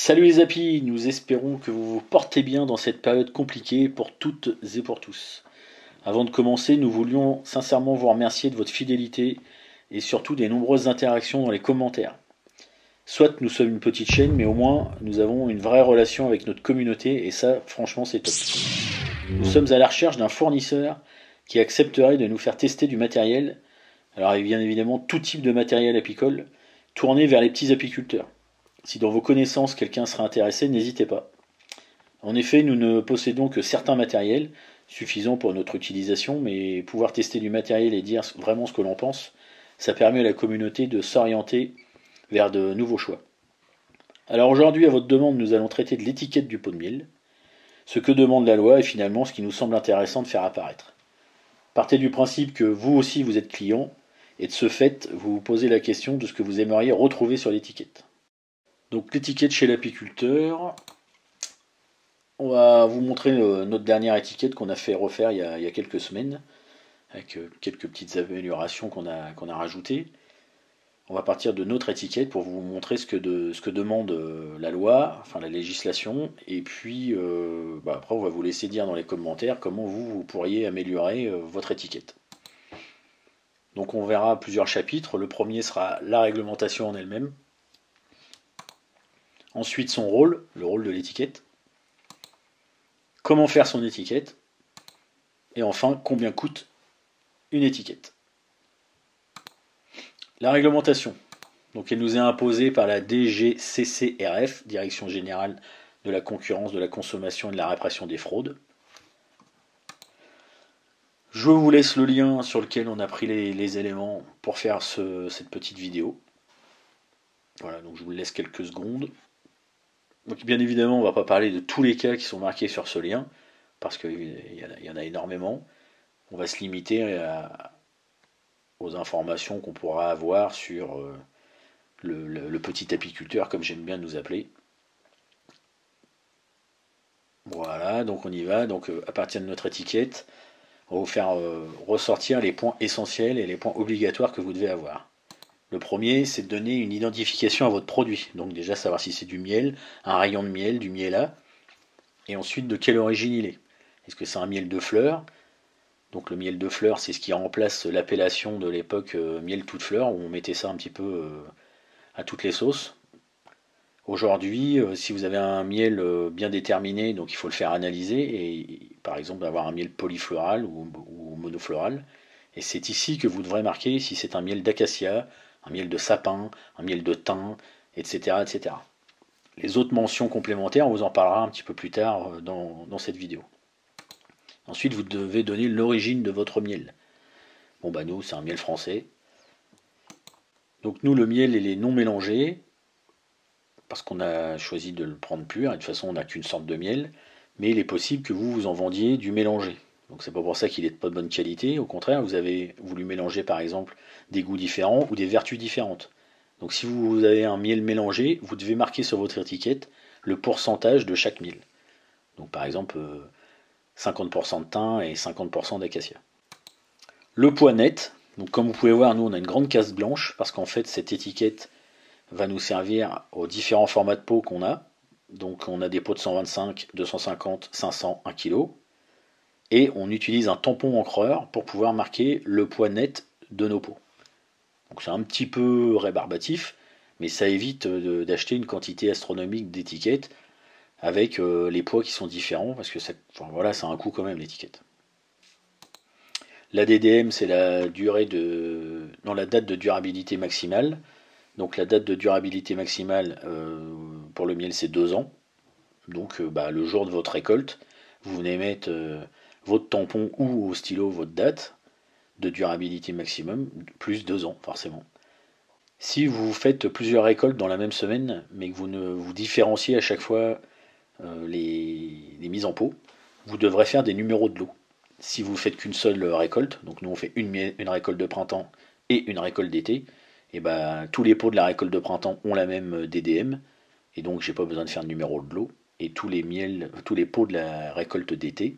Salut les apis, nous espérons que vous vous portez bien dans cette période compliquée pour toutes et pour tous. Avant de commencer, nous voulions sincèrement vous remercier de votre fidélité et surtout des nombreuses interactions dans les commentaires. Soit nous sommes une petite chaîne, mais au moins nous avons une vraie relation avec notre communauté et ça, franchement, c'est top. Nous sommes à la recherche d'un fournisseur qui accepterait de nous faire tester du matériel, alors bien évidemment tout type de matériel apicole, tourné vers les petits apiculteurs. Si dans vos connaissances quelqu'un sera intéressé, n'hésitez pas. En effet, nous ne possédons que certains matériels, suffisants pour notre utilisation, mais pouvoir tester du matériel et dire vraiment ce que l'on pense, ça permet à la communauté de s'orienter vers de nouveaux choix. Alors aujourd'hui, à votre demande, nous allons traiter de l'étiquette du pot de miel, ce que demande la loi et finalement ce qui nous semble intéressant de faire apparaître. Partez du principe que vous aussi vous êtes client, et de ce fait, vous vous posez la question de ce que vous aimeriez retrouver sur l'étiquette. Donc l'étiquette chez l'apiculteur, on va vous montrer notre dernière étiquette qu'on a fait refaire il y a quelques semaines, avec quelques petites améliorations qu'on a rajoutées. On va partir de notre étiquette pour vous montrer ce que demande la loi, enfin la législation, et puis après on va vous laisser dire dans les commentaires comment vous pourriez améliorer votre étiquette. Donc on verra plusieurs chapitres. Le premier sera la réglementation en elle-même. Ensuite son rôle, le rôle de l'étiquette. Comment faire son étiquette. Et enfin, combien coûte une étiquette. La réglementation. Donc elle nous est imposée par la DGCCRF, Direction Générale de la Concurrence, de la Consommation et de la Répression des Fraudes. Je vous laisse le lien sur lequel on a pris les éléments pour faire cette petite vidéo. Voilà, donc je vous laisse quelques secondes. Donc bien évidemment, on ne va pas parler de tous les cas qui sont marqués sur ce lien, parce qu'il y en a énormément. On va se limiter aux informations qu'on pourra avoir sur le petit apiculteur, comme j'aime bien nous appeler. Voilà, donc on y va. Donc à partir de notre étiquette, on va vous faire ressortir les points essentiels et les points obligatoires que vous devez avoir. Le premier, c'est de donner une identification à votre produit. Donc déjà savoir si c'est du miel, un rayon de miel, du miela, et ensuite de quelle origine il est. Est-ce que c'est un miel de fleurs? Donc le miel de fleurs, c'est ce qui remplace l'appellation de l'époque miel toute fleur, où on mettait ça un petit peu à toutes les sauces. Aujourd'hui, si vous avez un miel bien déterminé, donc il faut le faire analyser, et par exemple avoir un miel polyfloral ou monofloral. Et c'est ici que vous devrez marquer si c'est un miel d'acacia, un miel de sapin, un miel de thym, etc., etc. Les autres mentions complémentaires, on vous en parlera un petit peu plus tard dans cette vidéo. Ensuite, vous devez donner l'origine de votre miel. Bon bah nous, c'est un miel français. Donc nous, le miel, il est non mélangé, parce qu'on a choisi de le prendre pur, et de toute façon, on n'a qu'une sorte de miel, mais il est possible que vous en vendiez du mélangé. Donc c'est pas pour ça qu'il est de pas de bonne qualité, au contraire, vous avez voulu mélanger par exemple des goûts différents ou des vertus différentes. Donc si vous avez un miel mélangé, vous devez marquer sur votre étiquette le pourcentage de chaque miel. Donc par exemple 50% de thym et 50% d'acacia. Le poids net, donc comme vous pouvez voir, nous on a une grande case blanche parce qu'en fait cette étiquette va nous servir aux différents formats de pots qu'on a. Donc on a des pots de 125, 250, 500, 1 kg. Et on utilise un tampon encreur pour pouvoir marquer le poids net de nos pots. Donc c'est un petit peu rébarbatif, mais ça évite d'acheter une quantité astronomique d'étiquettes avec les poids qui sont différents, parce que ça a un coût quand même l'étiquette. La DDM, c'est la date de durabilité maximale. Donc la date de durabilité maximale pour le miel, c'est 2 ans. Donc le jour de votre récolte, vous venez mettre votre tampon ou au stylo votre date de durabilité maximum, plus 2 ans forcément. Si vous faites plusieurs récoltes dans la même semaine, mais que vous ne vous différenciez à chaque fois les mises en pot, vous devrez faire des numéros de lot. Si vous faites qu'une seule récolte, donc nous on fait une récolte de printemps et une récolte d'été, et tous les pots de la récolte de printemps ont la même DDM, et donc j'ai pas besoin de faire de numéro de lot, et tous les pots de la récolte d'été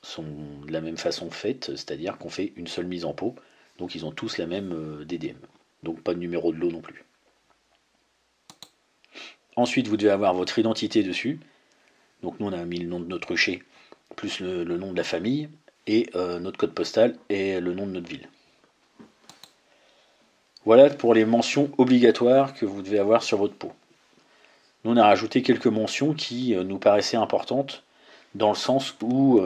sont de la même façon faites, c'est-à-dire qu'on fait une seule mise en pot, donc ils ont tous la même DDM. Donc pas de numéro de lot non plus. Ensuite, vous devez avoir votre identité dessus. Donc nous, on a mis le nom de notre rucher, plus le nom de la famille, et notre code postal et le nom de notre ville. Voilà pour les mentions obligatoires que vous devez avoir sur votre pot. Nous, on a rajouté quelques mentions qui nous paraissaient importantes, dans le sens où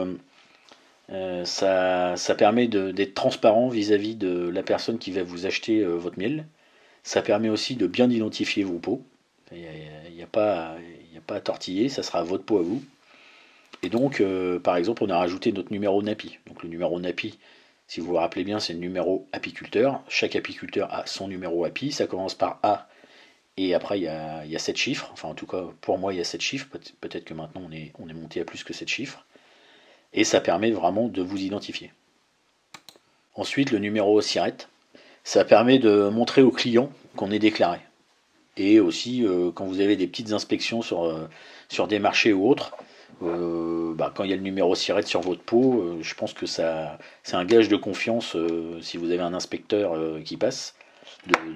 ça permet d'être transparent vis-à-vis de la personne qui va vous acheter votre miel. Ça permet aussi de bien identifier vos pots. Il n'y a pas à tortiller, ça sera votre pot à vous. Et donc, par exemple, on a rajouté notre numéro NAPI. Donc le numéro NAPI, si vous vous rappelez bien, c'est le numéro apiculteur. Chaque apiculteur a son numéro API. Ça commence par A et après il y a 7 chiffres. Enfin, en tout cas, pour moi, il y a 7 chiffres. Peut-être que maintenant on est monté à plus que 7 chiffres. Et ça permet vraiment de vous identifier. Ensuite, le numéro SIRET. Ça permet de montrer au client qu'on est déclaré. Et aussi, quand vous avez des petites inspections sur des marchés ou autres, quand il y a le numéro SIRET sur votre pot, je pense que c'est un gage de confiance si vous avez un inspecteur qui passe,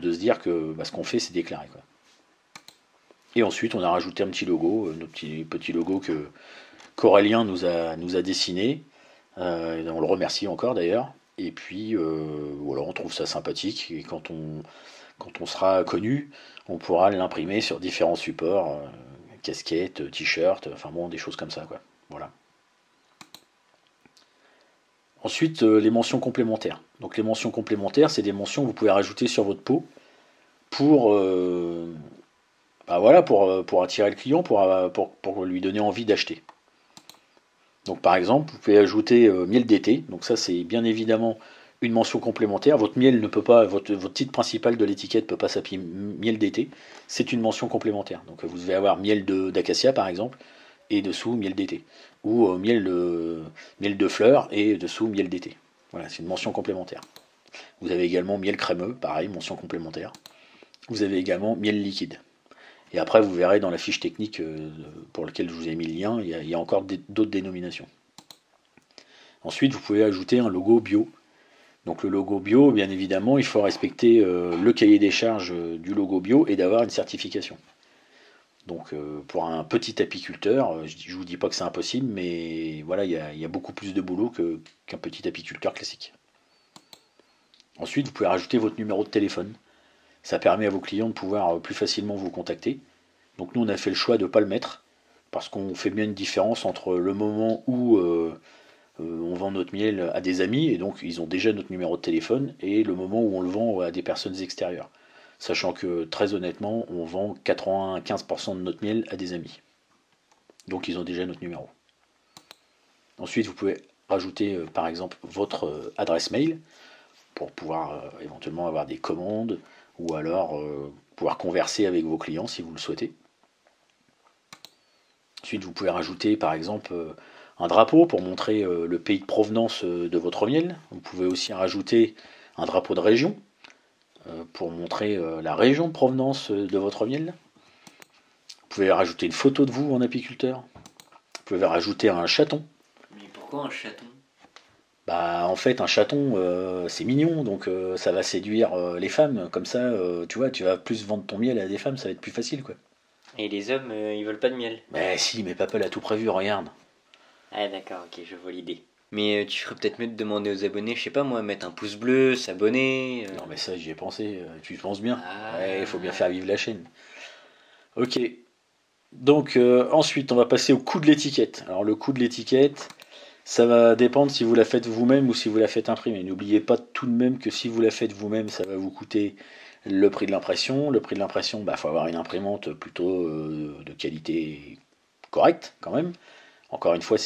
de se dire que ce qu'on fait c'est déclaré, quoi. Et ensuite on a rajouté un petit logo, notre petit logo qu'Aurélien nous a dessiné, et on le remercie encore d'ailleurs. Et puis voilà, on trouve ça sympathique, et quand on sera connu, on pourra l'imprimer sur différents supports, casquettes, t-shirts, enfin bon, des choses comme ça, quoi. Voilà. Ensuite, les mentions complémentaires. Donc les mentions complémentaires, c'est des mentions que vous pouvez rajouter sur votre pot pour, pour attirer le client, pour lui donner envie d'acheter. Donc par exemple, vous pouvez ajouter miel d'été. Donc ça, c'est bien évidemment une mention complémentaire. Votre miel ne peut pas, votre titre principal de l'étiquette ne peut pas s'appeler miel d'été. C'est une mention complémentaire. Donc vous devez avoir miel d'acacia par exemple, et dessous miel d'été. Ou miel de fleurs et dessous miel d'été. Voilà, c'est une mention complémentaire. Vous avez également miel crémeux, pareil, mention complémentaire. Vous avez également miel liquide. Et après, vous verrez dans la fiche technique pour laquelle je vous ai mis le lien, il y a encore d'autres dénominations. Ensuite, vous pouvez ajouter un logo bio. Donc le logo bio, bien évidemment, il faut respecter le cahier des charges du logo bio et d'avoir une certification. Donc pour un petit apiculteur, je ne vous dis pas que c'est impossible, mais voilà, il y a beaucoup plus de boulot qu'un petit apiculteur classique. Ensuite, vous pouvez rajouter votre numéro de téléphone. Ça permet à vos clients de pouvoir plus facilement vous contacter. Donc nous, on a fait le choix de ne pas le mettre, parce qu'on fait bien une différence entre le moment où on vend notre miel à des amis, et donc ils ont déjà notre numéro de téléphone, et le moment où on le vend à des personnes extérieures. Sachant que très honnêtement, on vend 95% de notre miel à des amis. Donc ils ont déjà notre numéro. Ensuite, vous pouvez rajouter par exemple votre adresse mail pour pouvoir éventuellement avoir des commandes ou alors pouvoir converser avec vos clients si vous le souhaitez. Ensuite, vous pouvez rajouter par exemple un drapeau pour montrer le pays de provenance de votre miel. Vous pouvez aussi rajouter un drapeau de région pour montrer la région de provenance de votre miel. Vous pouvez rajouter une photo de vous en apiculteur. Vous pouvez rajouter un chaton. Mais pourquoi un chaton? Bah en fait un chaton c'est mignon, donc ça va séduire les femmes. Comme ça, tu vois, tu vas plus vendre ton miel à des femmes, ça va être plus facile, quoi. Et les hommes, ils veulent pas de miel? Mais si, mais papa l'a tout prévu, regarde. Ah d'accord, ok, je vois l'idée. Mais tu ferais peut-être mieux de demander aux abonnés, je sais pas moi, mettre un pouce bleu, s'abonner. Non mais ça j'y ai pensé, tu y penses bien. Ah. Ouais, il faut bien faire vivre la chaîne. Ok. Donc ensuite on va passer au coût de l'étiquette. Alors le coût de l'étiquette, ça va dépendre si vous la faites vous-même ou si vous la faites imprimer. N'oubliez pas tout de même que si vous la faites vous-même, ça va vous coûter le prix de l'impression. Le prix de l'impression, faut avoir une imprimante plutôt de qualité correcte quand même. Encore une fois,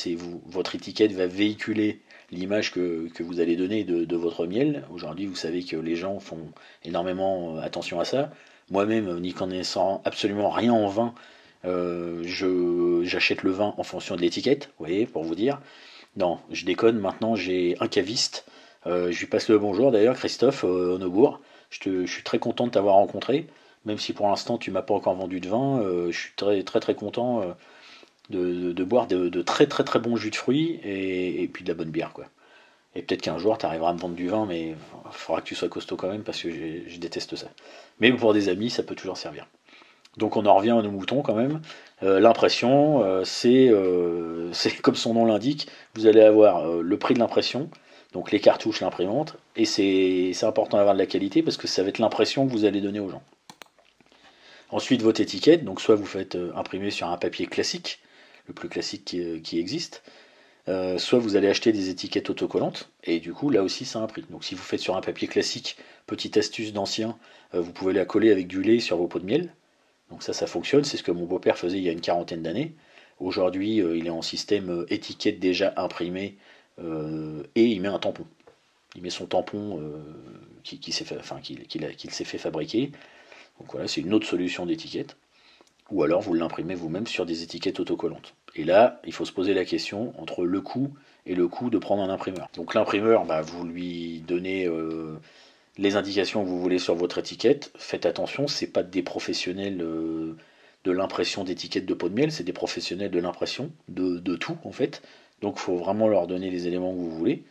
votre étiquette va véhiculer l'image que vous allez donner de votre miel. Aujourd'hui, vous savez que les gens font énormément attention à ça. Moi-même, n'y connaissant absolument rien en vin, j'achète le vin en fonction de l'étiquette, vous voyez, pour vous dire. Non, je déconne, maintenant j'ai un caviste. Je lui passe le bonjour d'ailleurs, Christophe Honobourg. Je suis très content de t'avoir rencontré, même si pour l'instant tu m'as pas encore vendu de vin. Je suis très très très content de boire de très très très bons jus de fruits et puis de la bonne bière, quoi. Et peut-être qu'un jour tu arriveras à me vendre du vin, mais il faudra que tu sois costaud quand même parce que je déteste ça. Mais pour des amis, ça peut toujours servir. Donc on en revient à nos moutons quand même. L'impression, c'est comme son nom l'indique, vous allez avoir le prix de l'impression, donc les cartouches, l'imprimante, et c'est important d'avoir de la qualité parce que ça va être l'impression que vous allez donner aux gens. Ensuite votre étiquette, donc soit vous faites imprimer sur un papier classique, le plus classique qui existe, soit vous allez acheter des étiquettes autocollantes, et du coup là aussi ça a un prix. Donc si vous faites sur un papier classique, petite astuce d'ancien, vous pouvez la coller avec du lait sur vos pots de miel. Donc ça fonctionne, c'est ce que mon beau-père faisait il y a une quarantaine d'années. Aujourd'hui, il est en système étiquette déjà imprimée et il met un tampon. Il met son tampon qu'il s'est fait fabriquer. Donc voilà, c'est une autre solution d'étiquette. Ou alors vous l'imprimez vous-même sur des étiquettes autocollantes. Et là, il faut se poser la question entre le coût et le coût de prendre un imprimeur. Donc l'imprimeur, vous lui donnez les indications que vous voulez sur votre étiquette. Faites attention, c'est pas des professionnels de l'impression d'étiquettes de pot de miel, c'est des professionnels de l'impression de tout en fait. Donc il faut vraiment leur donner les éléments que vous voulez.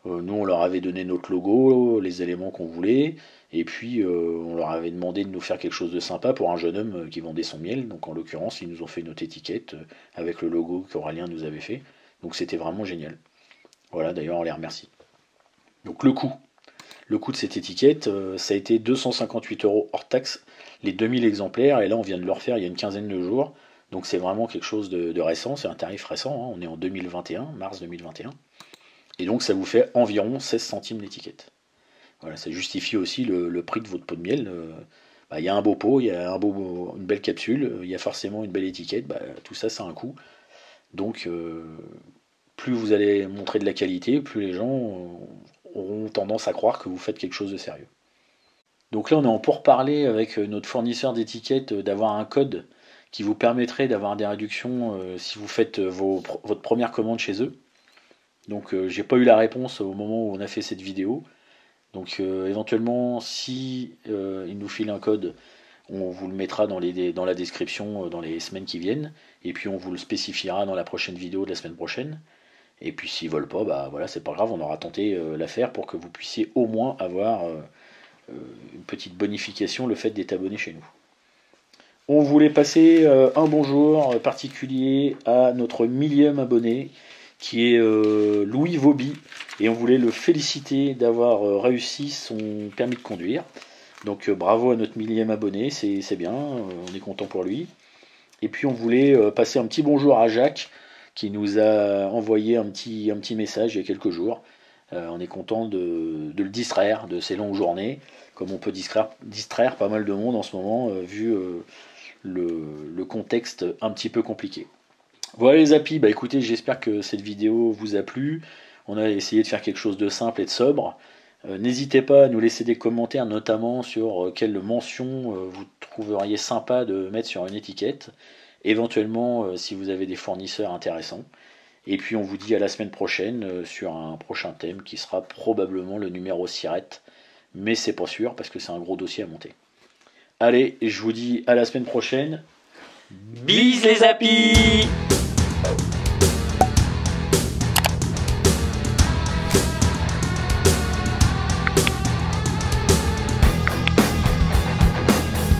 Nous on leur avait donné notre logo, les éléments qu'on voulait, et puis on leur avait demandé de nous faire quelque chose de sympa pour un jeune homme qui vendait son miel. Donc en l'occurrence ils nous ont fait notre étiquette avec le logo qu'Aurélien nous avait fait. Donc c'était vraiment génial. Voilà, d'ailleurs on les remercie. Donc le coût. Le coût de cette étiquette, ça a été 258 € hors taxe, les 2000 exemplaires, et là on vient de le refaire il y a une quinzaine de jours, donc c'est vraiment quelque chose de récent, c'est un tarif récent, hein. On est en 2021, mars 2021, et donc ça vous fait environ 16 centimes l'étiquette. Voilà, ça justifie aussi le prix de votre pot de miel. Il y a un beau pot, il y a une belle capsule, il y a forcément une belle étiquette, tout ça ça a un coût, donc plus vous allez montrer de la qualité, plus les gens auront tendance à croire que vous faites quelque chose de sérieux. Donc là on est en pourparlers avec notre fournisseur d'étiquettes d'avoir un code qui vous permettrait d'avoir des réductions si vous faites votre première commande chez eux. Donc j'ai pas eu la réponse au moment où on a fait cette vidéo. Donc éventuellement si il nous file un code, on vous le mettra dans la description dans les semaines qui viennent. Et puis on vous le spécifiera dans la prochaine vidéo de la semaine prochaine. Et puis s'ils veulent pas, voilà, c'est pas grave, on aura tenté l'affaire pour que vous puissiez au moins avoir une petite bonification le fait d'être abonné chez nous. On voulait passer un bonjour particulier à notre 1000e abonné qui est Louis Vauby, et on voulait le féliciter d'avoir réussi son permis de conduire. Donc bravo à notre 1000e abonné, c'est bien, on est content pour lui. Et puis on voulait passer un petit bonjour à Jacques qui nous a envoyé un petit message il y a quelques jours. On est content de le distraire de ces longues journées, comme on peut distraire pas mal de monde en ce moment, vu le contexte un petit peu compliqué. Voilà les apis, écoutez, j'espère que cette vidéo vous a plu. On a essayé de faire quelque chose de simple et de sobre. N'hésitez pas à nous laisser des commentaires, notamment sur quelle mention vous trouveriez sympa de mettre sur une étiquette. Éventuellement si vous avez des fournisseurs intéressants. Et puis on vous dit à la semaine prochaine sur un prochain thème qui sera probablement le numéro Sirette. Mais c'est pas sûr parce que c'est un gros dossier à monter. Allez, je vous dis à la semaine prochaine. Bis les apis!